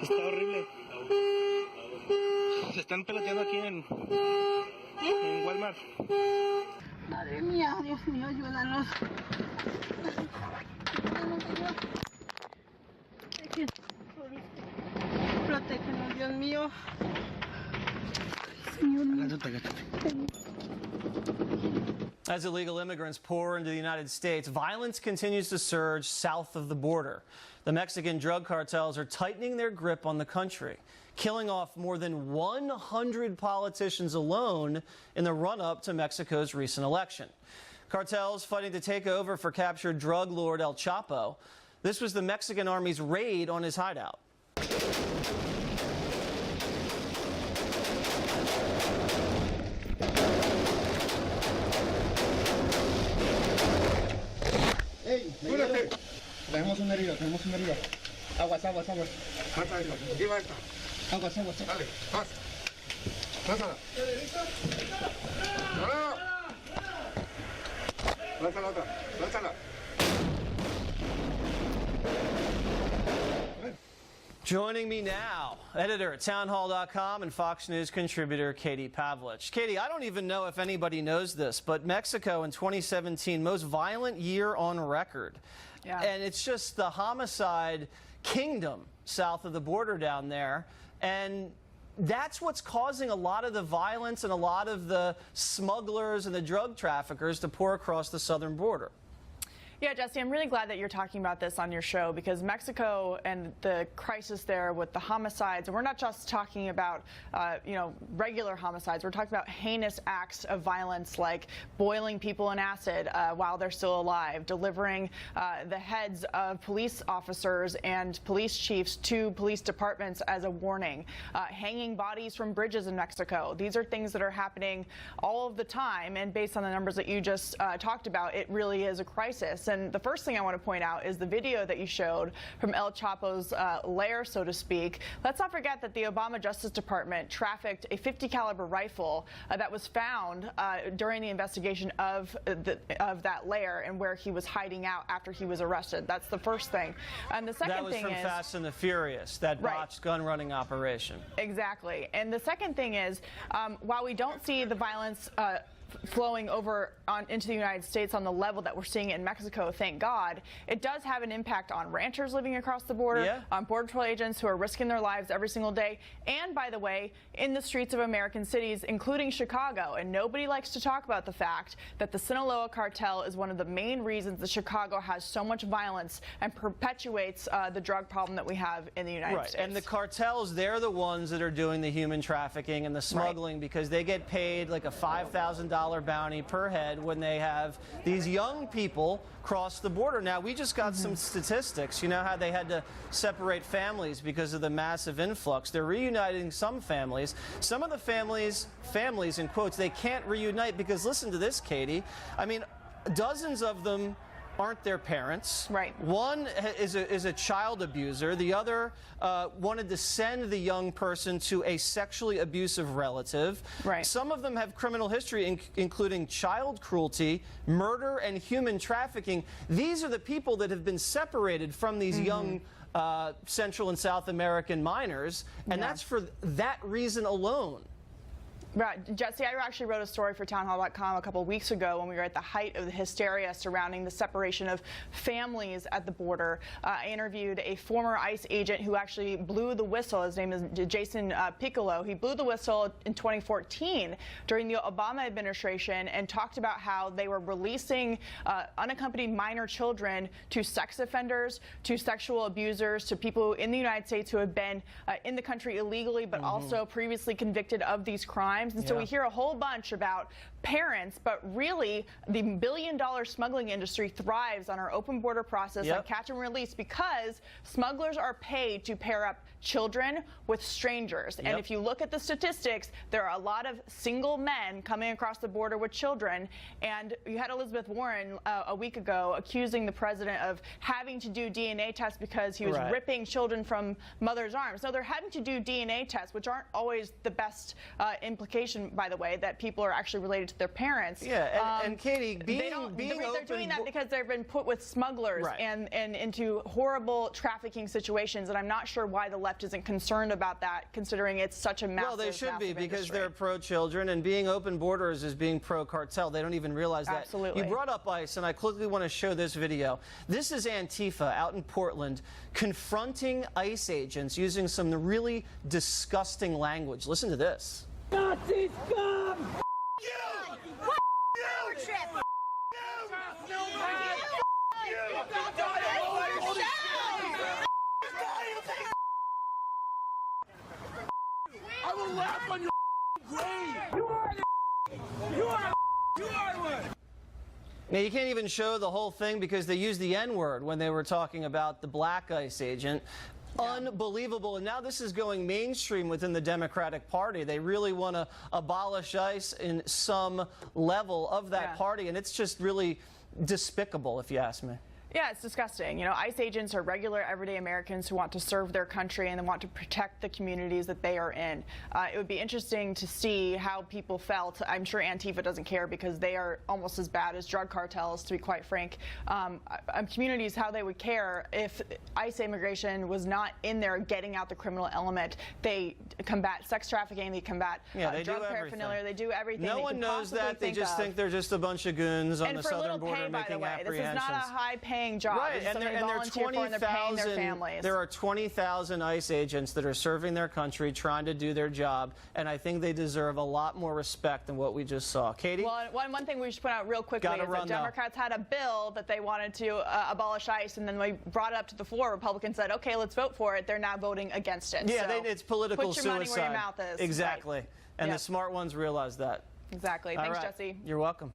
Está horrible. Se están peloteando aquí en Walmart. Madre mía, Dios mío, ayúdanos. Protégenos, Dios mío. As illegal immigrants pour into the United States, violence continues to surge south of the border. The Mexican drug cartels are tightening their grip on the country, killing off more than 100 politicians alone in the run-up to Mexico's recent election. Cartels fighting to take over for captured drug lord El Chapo. This was the Mexican army's raid on his hideout. ¡Ey! ¡Cúrate! Tenemos una herida, Aguas. Pasa eso, lleva esta. Aguas. Dale, pasa. Pásala. ¡No! Lánzala otra, lánzala. Joining me now, editor at townhall.com and Fox News contributor Katie Pavlich. Katie, I don't even know if anybody knows this, but Mexico in 2017, most violent year on record. Yeah. And it's just the homicide kingdom south of the border down there. And that's what's causing a lot of the violence and a lot of the smugglers and the drug traffickers to pour across the southern border. Yeah, Jesse, I'm really glad that you're talking about this on your show, because Mexico and the crisis there with the homicides, and we're not just talking about, regular homicides. We're talking about heinous acts of violence like boiling people in acid while they're still alive, delivering the heads of police officers and police chiefs to police departments as a warning, hanging bodies from bridges in Mexico. These are things that are happening all of the time, and based on the numbers that you just talked about, it really is a crisis. And the first thing I want to point out is the video that you showed from El Chapo's lair, so to speak. Let's not forget that the Obama Justice Department trafficked a .50 caliber rifle that was found during the investigation of that lair and where he was hiding out after he was arrested. That's the first thing. And the second thing is... That was from Fast and the Furious, that botched gun running operation. Exactly. And the second thing is, while we don't see the violence flowing over into the United States on the level that we're seeing it in Mexico, thank God, it does have an impact on ranchers living across the border, on Border Patrol agents who are risking their lives every single day, and, by the way, in the streets of American cities, including Chicago. And nobody likes to talk about the fact that the Sinaloa cartel is one of the main reasons that Chicago has so much violence and perpetuates the drug problem that we have in the United States. And the cartels, they're the ones that are doing the human trafficking and the smuggling because they get paid like a $5,000 bounty per head when they have these young people cross the border. Now, we just got some statistics. You know how they had to separate families because of the massive influx. They're reuniting some families. Some of the families in quotes, they can't reunite because, listen to this, Katie, I mean, dozens of them aren't their parents. Right. One is a child abuser. The other wanted to send the young person to a sexually abusive relative. Right. Some of them have criminal history, including child cruelty, murder, and human trafficking. These are the people that have been separated from these young Central and South American minors, and that's for that reason alone. Right. Jesse, I actually wrote a story for townhall.com a couple of weeks ago when we were at the height of the hysteria surrounding the separation of families at the border. I interviewed a former ICE agent who actually blew the whistle. His name is Jason Piccolo. He blew the whistle in 2014 during the Obama administration and talked about how they were releasing unaccompanied minor children to sex offenders, to sexual abusers, to people in the United States who have been in the country illegally but also previously convicted of these crimes. And so we hear a whole bunch about parents, but really the billion-dollar smuggling industry thrives on our open border process, on catch and release, because smugglers are paid to pair up children with strangers. And if you look at the statistics, there are a lot of single men coming across the border with children. And you had Elizabeth Warren a week ago accusing the president of having to do DNA tests because he was ripping children from mother's arms. No, they're having to do DNA tests, which aren't always the best implications clarification, by the way, that people are actually related to their parents. Yeah, and Katie, they're doing that because they've been put with smugglers and into horrible trafficking situations, and I'm not sure why the left isn't concerned about that, considering it's such a massive. Well, they should be, because industry. they're pro-children, and being open borders is being pro-cartel. They don't even realize that. Absolutely. You brought up ICE, and I quickly want to show this video. This is Antifa out in Portland confronting ICE agents using some really disgusting language. Listen to this. Nazi scum! I will laugh on your grave. You are one. Now, you can't even show the whole thing because they used the N-word when they were talking about the black ICE agent. Unbelievable. And now this is going mainstream within the Democratic Party. They really want to abolish ICE in some level of that party, and it's just really despicable, if you ask me. Yeah, it's disgusting. You know, ICE agents are regular, everyday Americans who want to serve their country and they want to protect the communities that they are in. It would be interesting to see how people felt. I'm sure Antifa doesn't care because they are almost as bad as drug cartels, to be quite frank. Communities, how they would care if ICE immigration was not in there getting out the criminal element. They combat sex trafficking, they combat drug paraphernalia, they do everything. No one knows that. They just think they're just a bunch of goons on the southern border making apprehensions. This is not a high-paying job. Right, and there are 20,000 ICE agents that are serving their country, trying to do their job, and I think they deserve a lot more respect than what we just saw. Katie? Well, one thing we should point out real quickly is that Democrats had a bill that they wanted to abolish ICE, and then we brought it up to the floor. Republicans said, okay, let's vote for it. They're now voting against it. Yeah, so it's political suicide. Put your money where your mouth is. Exactly. Right. And the smart ones realize that. Exactly. Thanks, Jesse. You're welcome.